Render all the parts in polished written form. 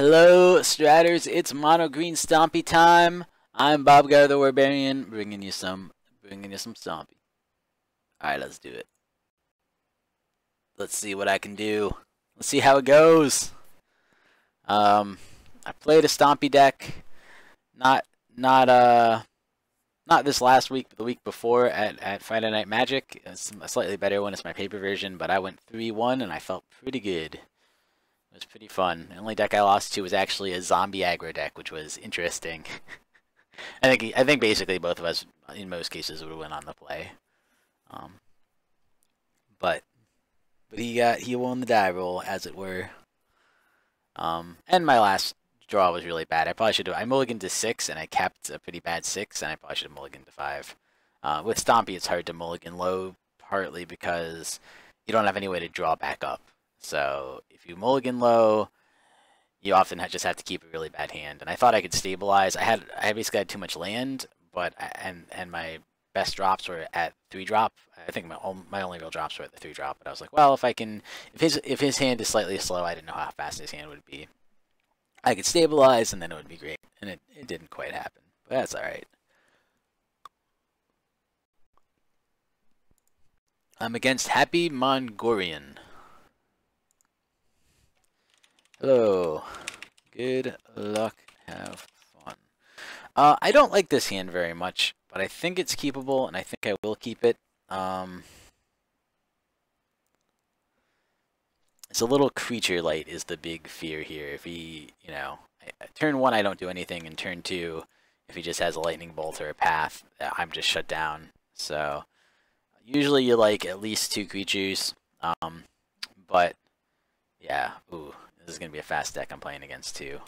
Hello, Stratters. It's Mono Green Stompy time. I'm Bobgar the Barbarian, bringing you some Stompy. All right, let's do it. Let's see what I can do. Let's see how it goes. I played a Stompy deck, not this last week, but the week before at Friday Night Magic. It's a slightly better one. It's my paper version, but I went 3-1 and I felt pretty good. It was pretty fun. The only deck I lost to was actually a zombie aggro deck, which was interesting. I think basically both of us, in most cases, would win on the play. But he won the die roll, as it were. And my last draw was really bad. I probably should have. I mulliganed to 6, and I kept a pretty bad 6, and I probably should have mulliganed to 5. With Stompy, it's hard to mulligan low, partly because you don't have any way to draw back up. So if you mulligan low, you often just have to keep a really bad hand. And I thought I could stabilize. I basically had too much land, but and my best drops were at 3-drop. I think my only real drops were at the 3-drop. But I was like, well, if his hand is slightly slow, I didn't know how fast his hand would be. I could stabilize, and then it would be great. And it didn't quite happen, but that's all right. I'm against Happy Mongolian. Hello. Good luck. Have fun. I don't like this hand very much, but I think it's keepable, and I think I will keep it. It's a little creature light is the big fear here. If he, turn 1 I don't do anything, and turn 2, if he just has a lightning bolt or a path, I'm just shut down. So usually you like at least 2 creatures, but yeah, ooh. This is going to be a fast deck I'm playing against, too.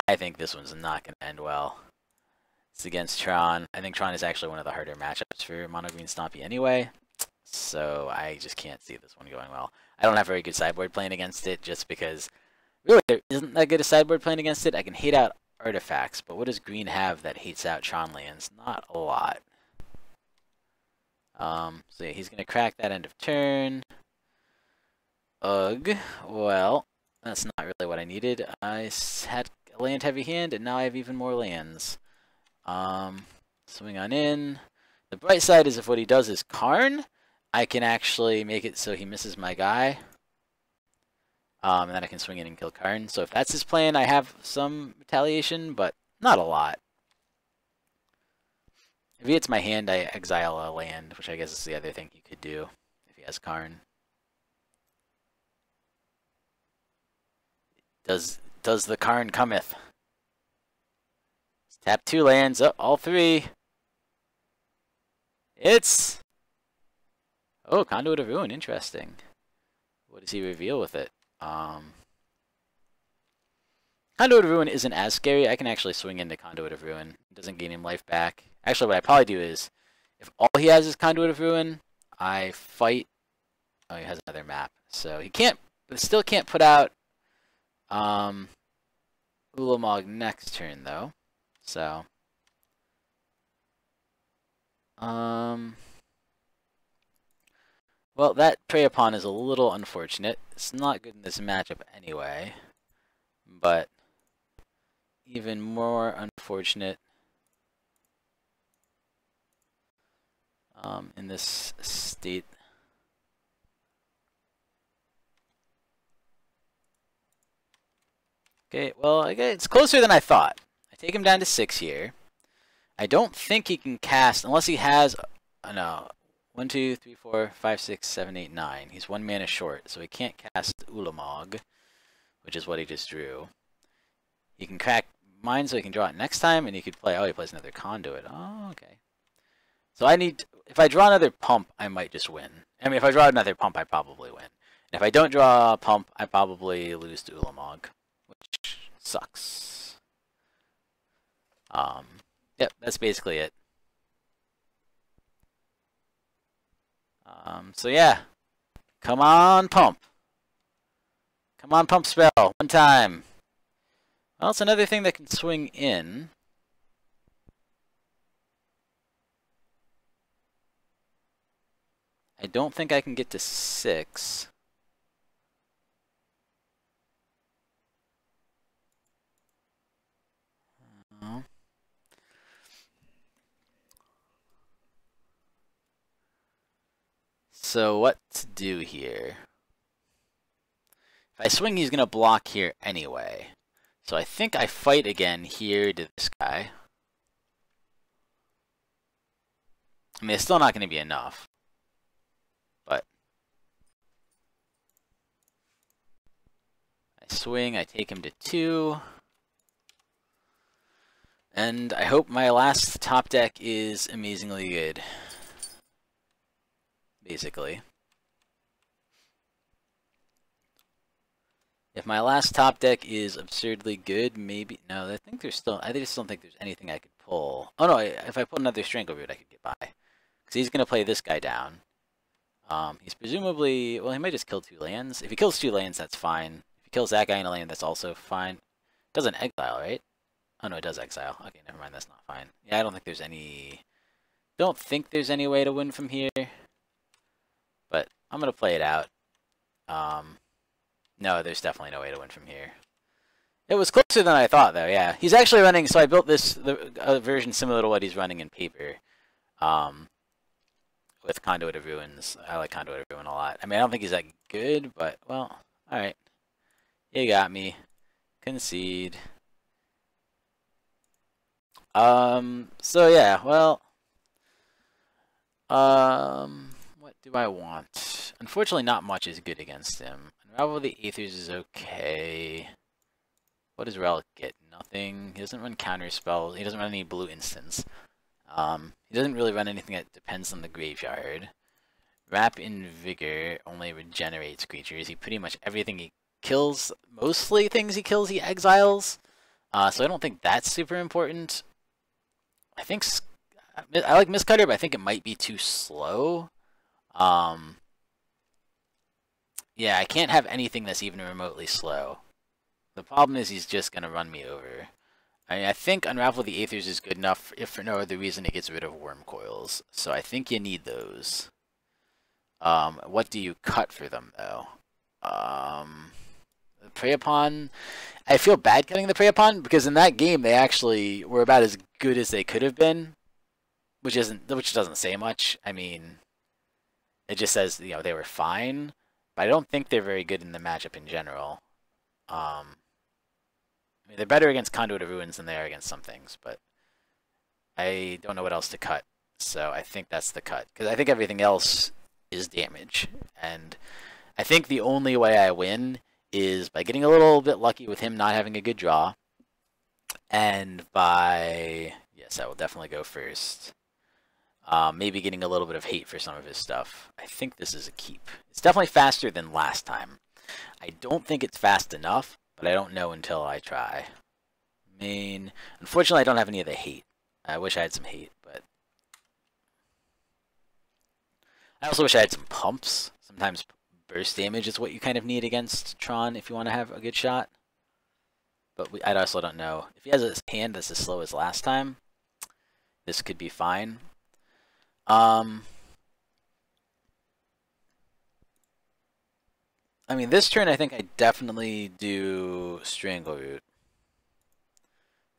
I think this one's not going to end well. It's against Tron. I think Tron is actually one of the harder matchups for Mono Green Stompy anyway. So I just can't see this one going well. I don't have very good sideboard playing against it, just because really there isn't that good a sideboard playing against it. I can hate out artifacts, but what does green have that hates out Tron lands? Not a lot. So yeah, he's going to crack that end of turn. Ugh. Well, that's not really what I needed. I had a land-heavy hand, and now I have even more lands. Swing on in. The bright side is if what he does is Karn, I can actually make it so he misses my guy. And then I can swing in and kill Karn. So if that's his plan, I have some retaliation, but not a lot. If he hits my hand, I exile a land, which I guess is the other thing he could do if he has Karn. Does the Karn cometh? Tap 2 lands. Oh, all 3. It's... Oh, Conduit of Ruin. Interesting. What does he reveal with it? Conduit of Ruin isn't as scary. I can actually swing into Conduit of Ruin. It doesn't gain him life back. Actually, what I probably do is, if all he has is Conduit of Ruin, I fight... Oh, he has another map. So he can't... But still can't put out... Ulamog next turn, though. So, well, that Prey Upon is a little unfortunate. It's not good in this matchup anyway, but even more unfortunate in this state. Okay, well, it's closer than I thought. I take him down to 6 here. I don't think he can cast, unless he has, no, 1, 2, 3, 4, 5, 6, 7, 8, 9. He's 1 mana short, so he can't cast Ulamog, which is what he just drew. He can crack mine so he can draw it next time, and he could play, oh, he plays another Conduit. Oh, okay. So if I draw another Pump, I might just win. I mean, if I draw another Pump, I probably win. And if I don't draw a Pump, I probably lose to Ulamog, which sucks. Yep, that's basically it. So yeah, come on, Pump. Come on, Pump spell, 1 time. Well, it's another thing that can swing in. I don't think I can get to 6. So what to do here? If I swing, he's going to block here anyway. So I think I fight again here to this guy. I mean, it's still not going to be enough. But I swing, I take him to 2. And I hope my last top deck is amazingly good. Basically. If my last top deck is absurdly good, maybe... No, I just don't think there's anything I could pull. Oh no, if I pull another Strangleroot, I could get by. Because he's going to play this guy down. He's presumably... Well, he might just kill 2 lands. If he kills 2 lands, that's fine. If he kills that guy in a land, that's also fine. Doesn't exile, right? Oh no, it does exile. Okay, never mind, that's not fine. Yeah, I don't think there's any... Don't think there's any way to win from here. But I'm going to play it out. No, there's definitely no way to win from here. It was closer than I thought, though, yeah. He's actually running... So I built this a version similar to what he's running in paper. With Conduit of Ruins. I like Conduit of Ruin a lot. I mean, I don't think he's that good, but, well, alright. You got me. Concede. So yeah, well... what do I want? Unfortunately, not much is good against him. Unravel the Æthers is okay. What does Relic get? Nothing. He doesn't run counter spells. He doesn't run any blue instants. He doesn't really run anything that depends on the graveyard. Wrap in Vigor only regenerates creatures. He pretty much everything he kills, mostly things he kills, he exiles. So I don't think that's super important. I like Mistcutter, but I think it might be too slow. Yeah, I can't have anything that's even remotely slow. The problem is he's just going to run me over. I mean, I think Unravel the Æthers is good enough, if for no other reason it gets rid of Worm Coils. So I think you need those. What do you cut for them, though? Prey Upon... I feel bad cutting the Prey Upon, because in that game they actually were about as good as they could have been. Which doesn't say much. I mean, it just says, you know, they were fine. But I don't think they're very good in the matchup in general. I mean, they're better against Conduit of Ruins than they are against some things, but I don't know what else to cut. So I think that's the cut. Because I think everything else is damage. And I think the only way I win is by getting a little bit lucky with him not having a good draw. And by... Yes, I will definitely go first. Maybe getting a little bit of hate for some of his stuff. I think this is a keep. It's definitely faster than last time. I don't think it's fast enough, but I don't know until I try. I mean, unfortunately, I don't have any of the hate. I wish I had some hate, but... I also wish I had some pumps. Sometimes burst damage is what you kind of need against Tron if you want to have a good shot. But I also don't know. If he has a hand that's as slow as last time, this could be fine. I mean, this turn I think I definitely do Strangleroot.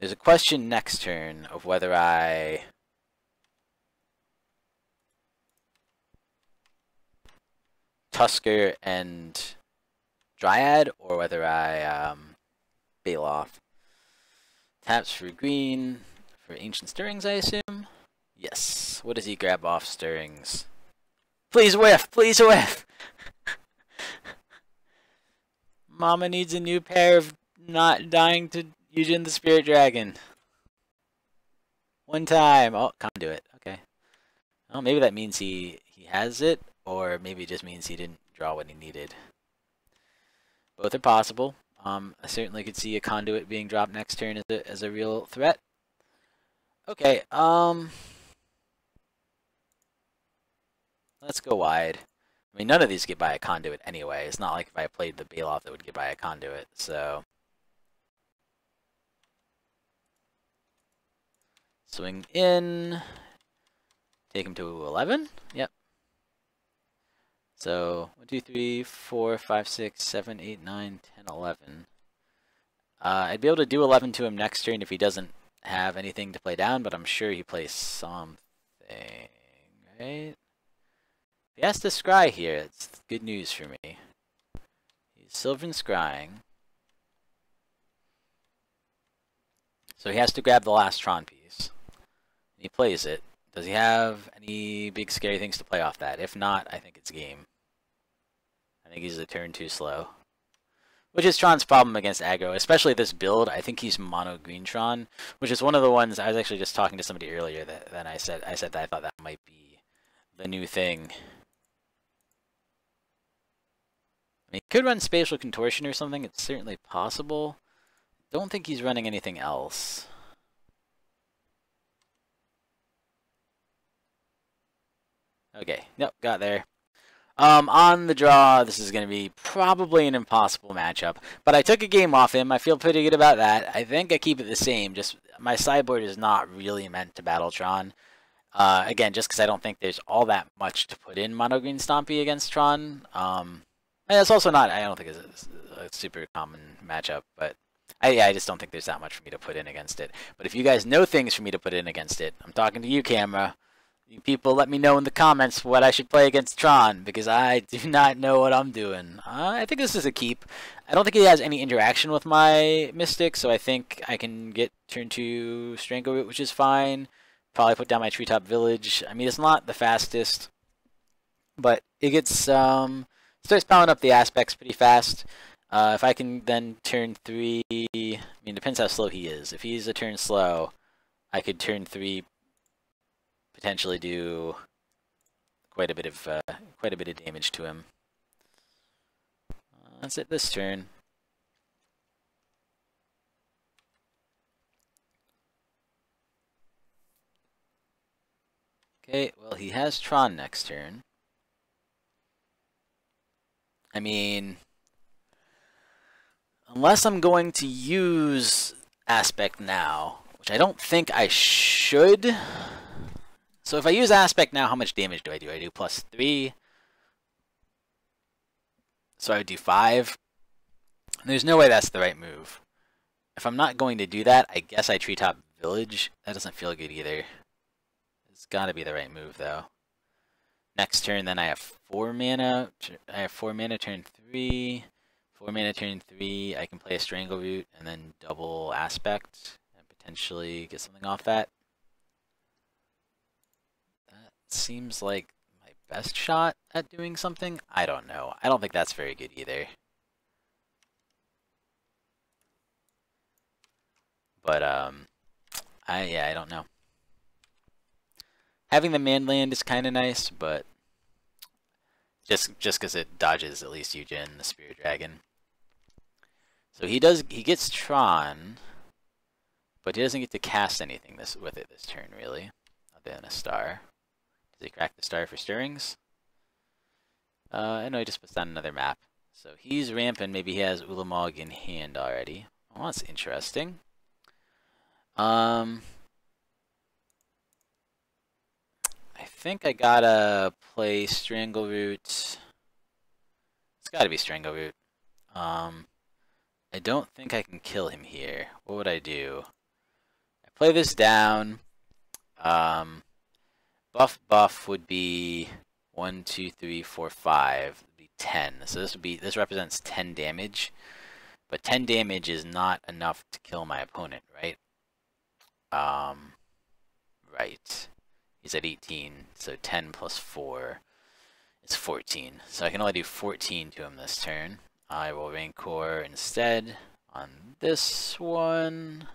There's a question next turn of whether I... Tusker and Dryad, or whether I Baloth. Taps for green, for Ancient Stirrings, I assume? Yes. What does he grab off Stirrings? Please whiff! Please whiff! Mama needs a new pair of not dying to Eugen the Spirit Dragon. One time. Oh, Conduit. Okay. Well, maybe that means he has it, or maybe it just means he didn't draw what he needed. Both are possible. I certainly could see a Conduit being dropped next turn as a real threat. Okay, let's go wide. I mean, none of these get by a Conduit anyway. It's not like if I played the Baloth that would get by a Conduit, so... Swing in. Take him to 11? Yep. So, 1, 2, 3, 4, 5, 6, 7, 8, 9, 10, 11. I'd be able to do 11 to him next turn if he doesn't have anything to play down, but I'm sure he plays something, right? he has to scry here, it's good news for me. He's silver and scrying. So he has to grab the last Tron piece. He plays it. Does he have any big scary things to play off that? If not, I think it's game. I think he's a turn too slow. Which is Tron's problem against aggro, especially this build. I think he's mono green Tron, which is one of the ones I was actually just talking to somebody earlier that I said that I thought that might be the new thing. I mean, he could run Spatial Contortion or something. It's certainly possible. Don't think he's running anything else. Okay, nope, got there. On the draw, this is going to be probably an impossible matchup. But I took a game off him. I feel pretty good about that. I think I keep it the same. Just my sideboard is not really meant to battle Tron. Again, just because I don't think there's all that much to put in mono green Stompy against Tron. And it's also not, I don't think it's a super common matchup. But I just don't think there's that much for me to put in against it. But if you guys know things for me to put in against it, I'm talking to you, camera. You people let me know in the comments what I should play against Tron, because I do not know what I'm doing. I think this is a keep. I don't think he has any interaction with my Mystic, so I think I can get turn 2 Strangleroot, which is fine. Probably put down my Treetop Village. I mean, it's not the fastest, but it gets starts piling up the aspects pretty fast. If I can then turn 3, I mean, it depends how slow he is. If he's a turn slow, I could turn 3. Potentially do quite a bit of damage to him. That's it this turn. Okay, well he has Tron next turn. I mean, unless I'm going to use Aspect now, which I don't think I should. So if I use Aspect now, how much damage do? I do +3. So I would do 5. There's no way that's the right move. If I'm not going to do that, I guess I Treetop Village. That doesn't feel good either. It's got to be the right move, though. Next turn, then I have 4 mana. I have 4 mana turn 3. 4 mana turn 3. I can play a Strangleroot and then double Aspect and potentially get something off that. Seems like my best shot at doing something. I don't know. I don't think that's very good either. But I don't know. Having the manland is kind of nice, but just because it dodges at least Eugen, the Spirit Dragon. So he gets Tron, but he doesn't get to cast anything with it this turn really, other than a star. Does he crack the star for stirrings? I know he just puts down another map. So he's ramping. Maybe he has Ulamog in hand already. Oh, that's interesting. I think I gotta play Strangleroot. It's gotta be Strangleroot. I don't think I can kill him here. What would I do? I play this down. Buff would be 1, 2, 3, 4, 5. Would be 10. So this represents 10 damage, but 10 damage is not enough to kill my opponent, right? Right. He's at 18, so 10 plus 4 is 14. So I can only do 14 to him this turn. I will Rancor instead on this one.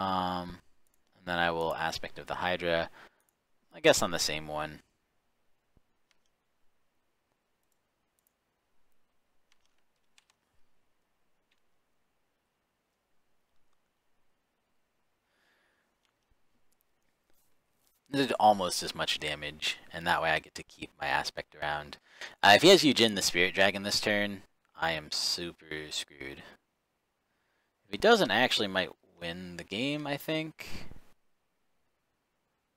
And then I will Aspect of the Hydra, I guess on the same one. Did almost as much damage, and that way I get to keep my Aspect around. If he has Eugen the Spirit Dragon this turn, I am super screwed. If he doesn't, I actually might win the game, I think.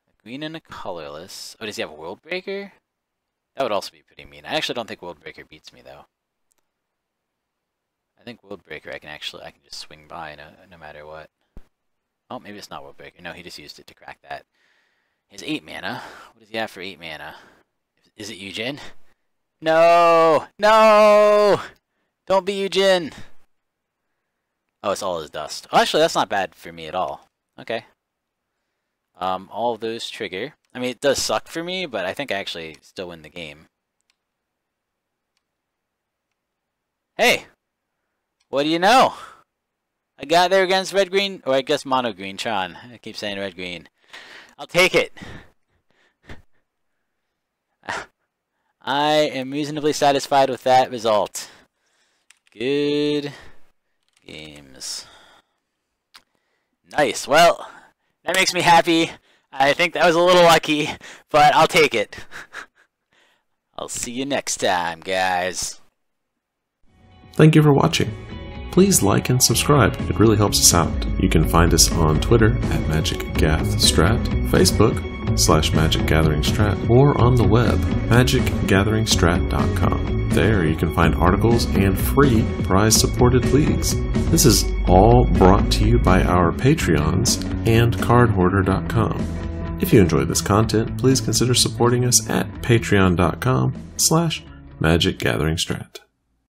A green and a colorless. Oh, does he have a World Breaker? That would also be pretty mean. I actually don't think World Breaker beats me, though. I think World Breaker I can just swing by no matter what. Oh, maybe it's not World Breaker. No, he just used it to crack that. He's 8 mana. What does he have for 8 mana? Is it Eugen? No! No! Don't be Eugen! Oh, it's all his dust. Oh, actually, that's not bad for me at all. Okay. All of those trigger. I mean, it does suck for me, but I think I actually still win the game. Hey! What do you know? I got there against red-green, or I guess mono-green Tron. I keep saying red-green. I'll take it! I am reasonably satisfied with that result. Good games. Nice. Well, that makes me happy. I think that was a little lucky, but I'll take it. I'll see you next time, guys. Thank you for watching. Please like and subscribe, it really helps us out. You can find us on Twitter at MagicGathStrat, Facebook /MagicGatheringStrat, or on the web, magicgatheringstrat.com. There you can find articles and free prize-supported leagues. This is all brought to you by our Patreons and cardhoarder.com. If you enjoyed this content, please consider supporting us at patreon.com/MagicGatheringStrat.